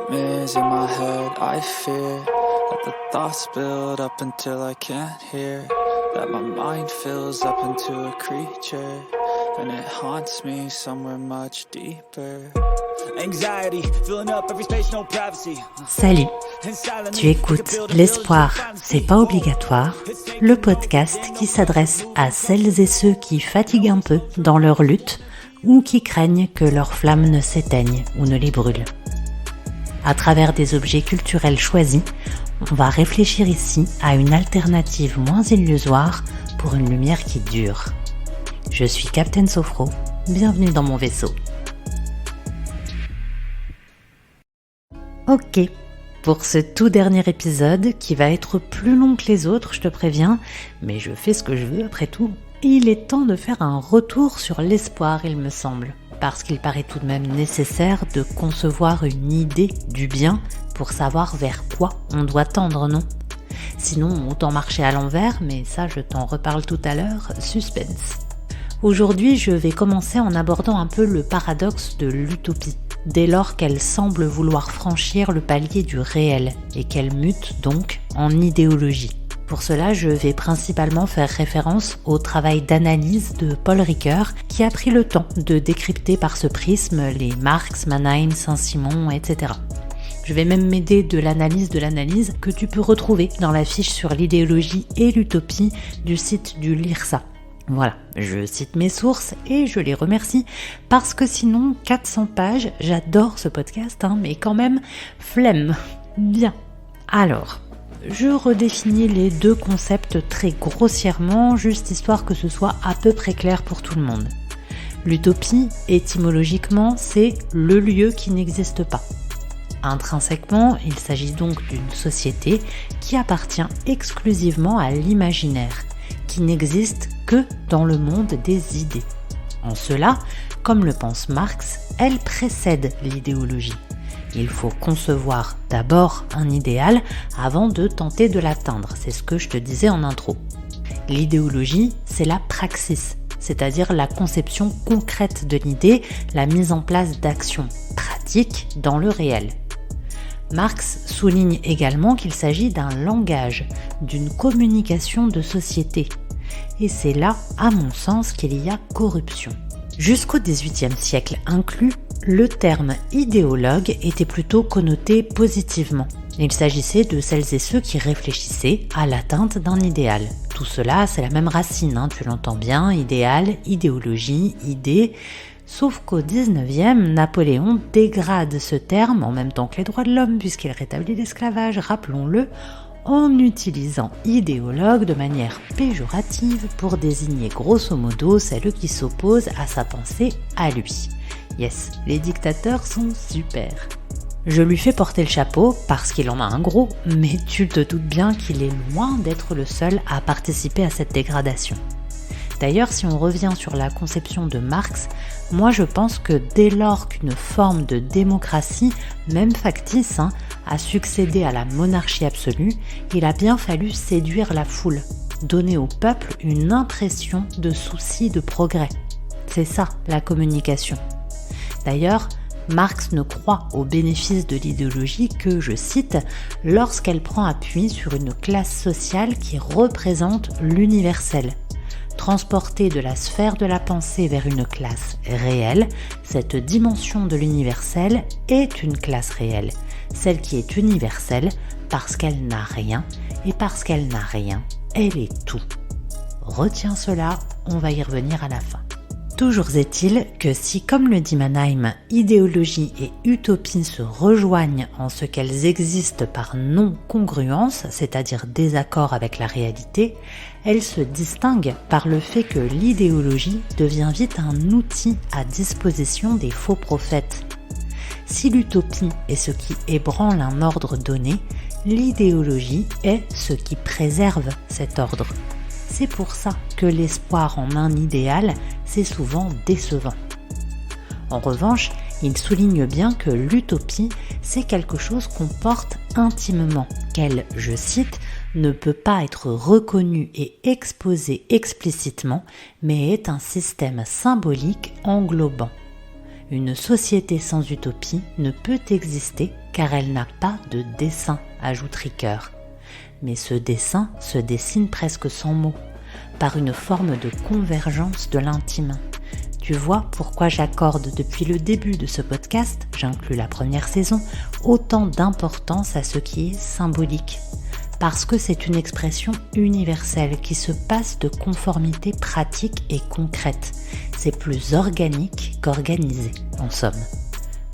nightmares in my head, I fear that the thoughts build up until I can't hear, that my mind fills up into a creature, and it haunts me somewhere much deeper. Anxiety, filling up every space, no privacy. Salut, tu écoutes L'Espoir, c'est pas obligatoire, le podcast qui s'adresse à celles et ceux qui fatiguent un peu dans leur lutte ou qui craignent que leur flamme ne s'éteigne ou ne les brûle. À travers des objets culturels choisis, on va réfléchir ici à une alternative moins illusoire pour une lumière qui dure. Je suis Captain Sofro, bienvenue dans mon vaisseau. Ok, pour ce tout dernier épisode, qui va être plus long que les autres, je te préviens, mais je fais ce que je veux après tout, il est temps de faire un retour sur l'espoir, il me semble, parce qu'il paraît tout de même nécessaire de concevoir une idée du bien pour savoir vers quoi on doit tendre, non ? Sinon, autant marcher à l'envers, mais ça je t'en reparle tout à l'heure, suspense. Aujourd'hui, je vais commencer en abordant un peu le paradoxe de l'utopie, dès lors qu'elle semble vouloir franchir le palier du réel et qu'elle mute donc en idéologie. Pour cela, je vais principalement faire référence au travail d'analyse de Paul Ricoeur qui a pris le temps de décrypter par ce prisme les Marx, Mannheim, Saint-Simon, etc. Je vais même m'aider de l'analyse que tu peux retrouver dans la fiche sur l'idéologie et l'utopie du site du LIRSA. Voilà, je cite mes sources et je les remercie parce que sinon, 400 pages, j'adore ce podcast, mais quand même, flemme. Bien. Alors, je redéfinis les deux concepts très grossièrement, juste histoire que ce soit à peu près clair pour tout le monde. L'utopie, étymologiquement, c'est le lieu qui n'existe pas. Intrinsèquement, il s'agit donc d'une société qui appartient exclusivement à l'imaginaire, qui n'existe que dans le monde des idées. En cela, comme le pense Marx, elle précède l'idéologie. Il faut concevoir d'abord un idéal avant de tenter de l'atteindre, c'est ce que je te disais en intro. L'idéologie, c'est la praxis, c'est-à-dire la conception concrète de l'idée, la mise en place d'actions pratiques dans le réel. Marx souligne également qu'il s'agit d'un langage, d'une communication de société. Et c'est là, à mon sens, qu'il y a corruption. Jusqu'au XVIIIe siècle inclus, le terme idéologue était plutôt connoté positivement. Il s'agissait de celles et ceux qui réfléchissaient à l'atteinte d'un idéal. Tout cela, c'est la même racine, tu l'entends bien, idéal, idéologie, idée. Sauf qu'au XIXe, Napoléon dégrade ce terme en même temps que les droits de l'homme puisqu'il rétablit l'esclavage, rappelons-le, en utilisant idéologue de manière péjorative pour désigner grosso modo celle qui s'oppose à sa pensée à lui. Yes, les dictateurs sont super. Je lui fais porter le chapeau parce qu'il en a un gros, mais tu te doutes bien qu'il est loin d'être le seul à participer à cette dégradation. D'ailleurs, si on revient sur la conception de Marx, moi je pense que dès lors qu'une forme de démocratie, même factice, a succédé à la monarchie absolue, il a bien fallu séduire la foule, donner au peuple une impression de souci de progrès. C'est ça la communication. D'ailleurs, Marx ne croit au bénéfice de l'idéologie que, je cite, lorsqu'elle prend appui sur une classe sociale qui représente l'universel. Transporter de la sphère de la pensée vers une classe réelle, cette dimension de l'universel est une classe réelle, celle qui est universelle parce qu'elle n'a rien, et parce qu'elle n'a rien, elle est tout. Retiens cela, on va y revenir à la fin. Toujours est-il que si, comme le dit Mannheim, idéologie et utopie se rejoignent en ce qu'elles existent par non-congruence, c'est-à-dire désaccord avec la réalité, elles se distinguent par le fait que l'idéologie devient vite un outil à disposition des faux prophètes. Si l'utopie est ce qui ébranle un ordre donné, l'idéologie est ce qui préserve cet ordre. C'est pour ça que l'espoir en un idéal, c'est souvent décevant. En revanche, il souligne bien que l'utopie, c'est quelque chose qu'on porte intimement, qu'elle, je cite, ne peut pas être reconnue et exposée explicitement, mais est un système symbolique englobant. Une société sans utopie ne peut exister car elle n'a pas de dessin, ajoute Ricoeur. Mais ce dessin se dessine presque sans mots, par une forme de convergence de l'intime. Tu vois pourquoi j'accorde depuis le début de ce podcast, j'inclus la première saison, autant d'importance à ce qui est symbolique. Parce que c'est une expression universelle qui se passe de conformité pratique et concrète. C'est plus organique qu'organisé, en somme.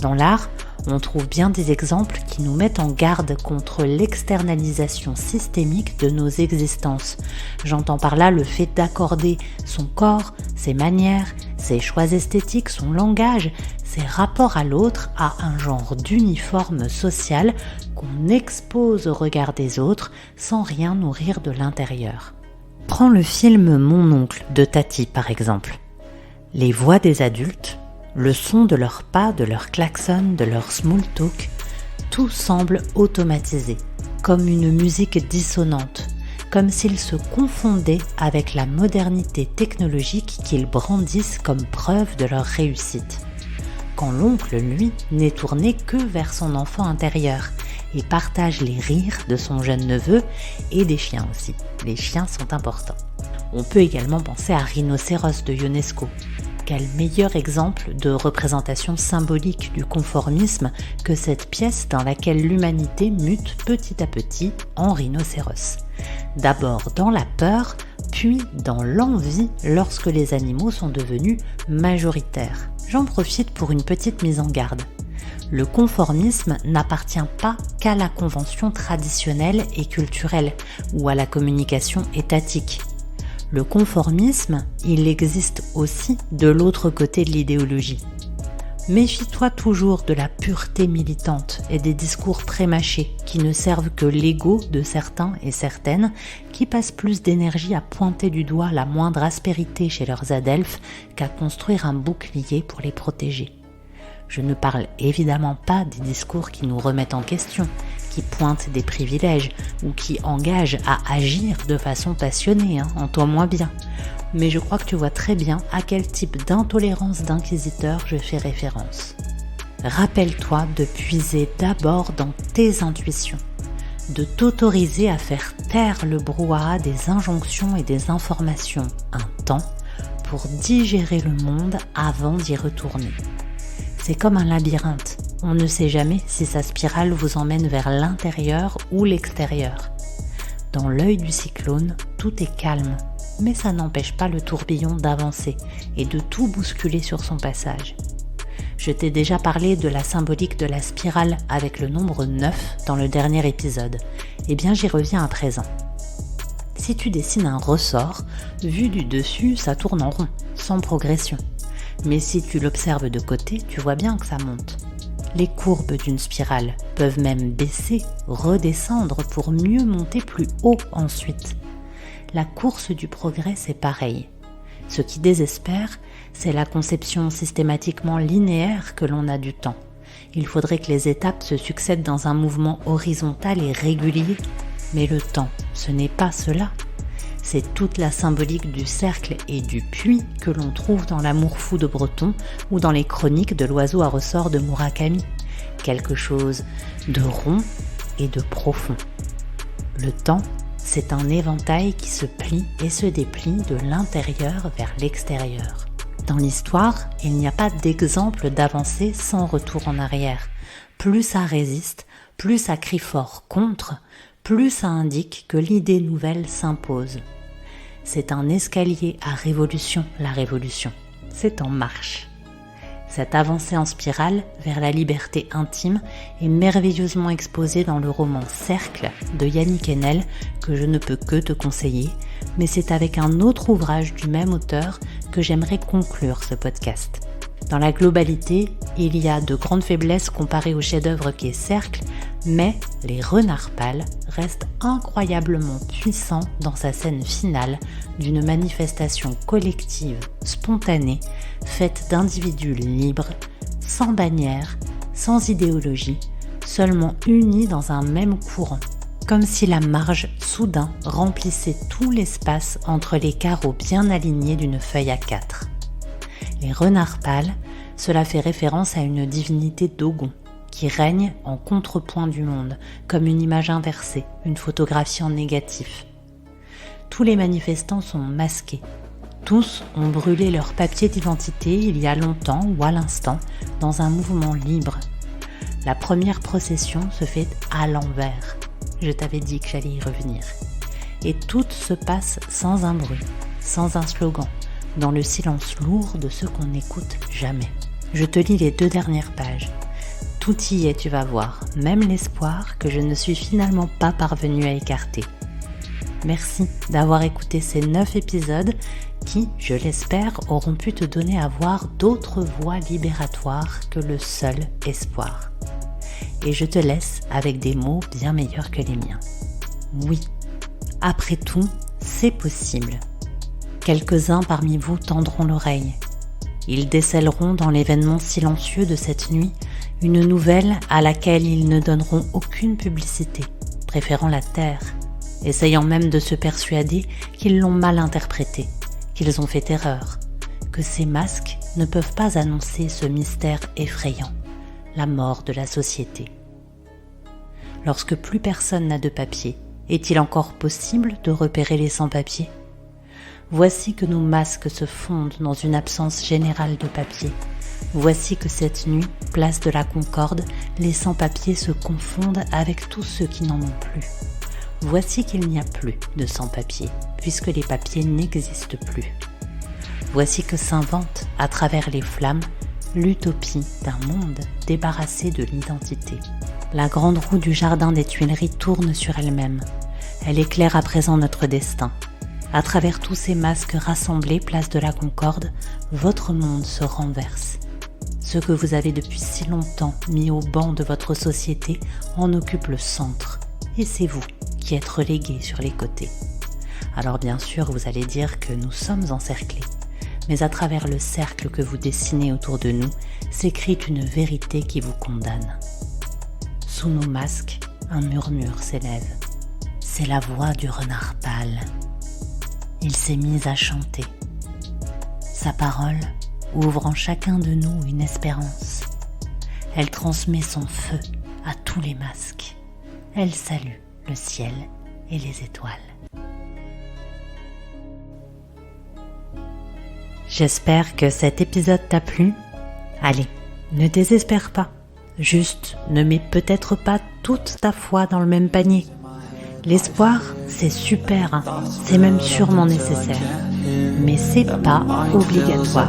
Dans l'art, on trouve bien des exemples qui nous mettent en garde contre l'externalisation systémique de nos existences. J'entends par là le fait d'accorder son corps, ses manières, ses choix esthétiques, son langage, ses rapports à l'autre à un genre d'uniforme social qu'on expose au regard des autres sans rien nourrir de l'intérieur. Prends le film Mon oncle de Tati par exemple. Les voix des adultes, le son de leurs pas, de leurs klaxons, de leur small talk, tout semble automatisé, comme une musique dissonante, comme s'ils se confondaient avec la modernité technologique qu'ils brandissent comme preuve de leur réussite. Quand l'oncle, lui, n'est tourné que vers son enfant intérieur et partage les rires de son jeune neveu et des chiens aussi. Les chiens sont importants. On peut également penser à Rhinocéros de Ionesco. Quel meilleur exemple de représentation symbolique du conformisme que cette pièce dans laquelle l'humanité mute petit à petit en rhinocéros. D'abord dans la peur, puis dans l'envie lorsque les animaux sont devenus majoritaires. J'en profite pour une petite mise en garde. Le conformisme n'appartient pas qu'à la convention traditionnelle et culturelle ou à la communication étatique. Le conformisme, il existe aussi de l'autre côté de l'idéologie. Méfie-toi toujours de la pureté militante et des discours prémâchés qui ne servent que l'ego de certains et certaines qui passent plus d'énergie à pointer du doigt la moindre aspérité chez leurs adelphes qu'à construire un bouclier pour les protéger. Je ne parle évidemment pas des discours qui nous remettent en question, qui pointent des privilèges ou qui engagent à agir de façon passionnée, entends-moi bien. Mais je crois que tu vois très bien à quel type d'intolérance d'inquisiteur je fais référence. Rappelle-toi de puiser d'abord dans tes intuitions, de t'autoriser à faire taire le brouhaha des injonctions et des informations un temps pour digérer le monde avant d'y retourner. C'est comme un labyrinthe, on ne sait jamais si sa spirale vous emmène vers l'intérieur ou l'extérieur. Dans l'œil du cyclone, tout est calme, mais ça n'empêche pas le tourbillon d'avancer et de tout bousculer sur son passage. Je t'ai déjà parlé de la symbolique de la spirale avec le nombre 9 dans le dernier épisode. Eh bien, j'y reviens à présent. Si tu dessines un ressort, vu du dessus, ça tourne en rond, sans progression. Mais si tu l'observes de côté, tu vois bien que ça monte. Les courbes d'une spirale peuvent même baisser, redescendre pour mieux monter plus haut ensuite. La course du progrès, c'est pareil. Ce qui désespère, c'est la conception systématiquement linéaire que l'on a du temps. Il faudrait que les étapes se succèdent dans un mouvement horizontal et régulier. Mais le temps, ce n'est pas cela. C'est toute la symbolique du cercle et du puits que l'on trouve dans l'amour fou de Breton ou dans les chroniques de l'oiseau à ressort de Murakami. Quelque chose de rond et de profond. Le temps, c'est un éventail qui se plie et se déplie de l'intérieur vers l'extérieur. Dans l'histoire, il n'y a pas d'exemple d'avancée sans retour en arrière. Plus ça résiste, plus ça crie fort contre, plus ça indique que l'idée nouvelle s'impose. C'est un escalier à révolution, la révolution. C'est en marche. Cette avancée en spirale vers la liberté intime est merveilleusement exposée dans le roman Cercle de Yannick Enel que je ne peux que te conseiller, mais c'est avec un autre ouvrage du même auteur que j'aimerais conclure ce podcast. Dans la globalité, il y a de grandes faiblesses comparées au chef-d'œuvre qu'est Cercle, mais Les Renards Pâles reste incroyablement puissant dans sa scène finale d'une manifestation collective, spontanée, faite d'individus libres, sans bannière, sans idéologie, seulement unis dans un même courant, comme si la marge soudain remplissait tout l'espace entre les carreaux bien alignés d'une feuille A4. Les Renards Pâles, Cela fait référence à une divinité Dogon, qui règne en contrepoint du monde, comme une image inversée, une photographie en négatif. Tous les manifestants sont masqués. Tous ont brûlé leur papier d'identité il y a longtemps ou à l'instant, dans un mouvement libre. La première procession se fait à l'envers. Je t'avais dit que j'allais y revenir. Et tout se passe sans un bruit, sans un slogan, dans le silence lourd de ce qu'on n'écoute jamais. Je te lis les 2 dernières pages. Tout y est, tu vas voir, même l'espoir que je ne suis finalement pas parvenue à écarter. Merci d'avoir écouté ces 9 épisodes qui, je l'espère, auront pu te donner à voir d'autres voies libératoires que le seul espoir. Et je te laisse avec des mots bien meilleurs que les miens. Oui, après tout, c'est possible. Quelques-uns parmi vous tendront l'oreille. Ils décèleront dans l'événement silencieux de cette nuit une nouvelle à laquelle ils ne donneront aucune publicité, préférant la taire, essayant même de se persuader qu'ils l'ont mal interprétée, qu'ils ont fait erreur, que ces masques ne peuvent pas annoncer ce mystère effrayant, la mort de la société. Lorsque plus personne n'a de papier, est-il encore possible de repérer les sans-papiers ? Voici que nos masques se fondent dans une absence générale de papier. Voici que cette nuit, place de la Concorde, les sans-papiers se confondent avec tous ceux qui n'en ont plus. Voici qu'il n'y a plus de sans-papiers, puisque les papiers n'existent plus. Voici que s'invente, à travers les flammes, l'utopie d'un monde débarrassé de l'identité. La grande roue du jardin des Tuileries tourne sur elle-même. Elle éclaire à présent notre destin. À travers tous ces masques rassemblés, place de la Concorde, votre monde se renverse. Ce que vous avez depuis si longtemps mis au banc de votre société en occupe le centre. Et c'est vous qui êtes relégués sur les côtés. Alors bien sûr, vous allez dire que nous sommes encerclés. Mais à travers le cercle que vous dessinez autour de nous, s'écrit une vérité qui vous condamne. Sous nos masques, un murmure s'élève. C'est la voix du renard pâle. Il s'est mis à chanter. Sa parole ouvre en chacun de nous une espérance. Elle transmet son feu à tous les masques. Elle salue le ciel et les étoiles. J'espère que cet épisode t'a plu. Allez, ne désespère pas. Juste, ne mets peut-être pas toute ta foi dans le même panier. L'espoir, c'est super, hein. C'est même sûrement nécessaire. Mais c'est pas obligatoire.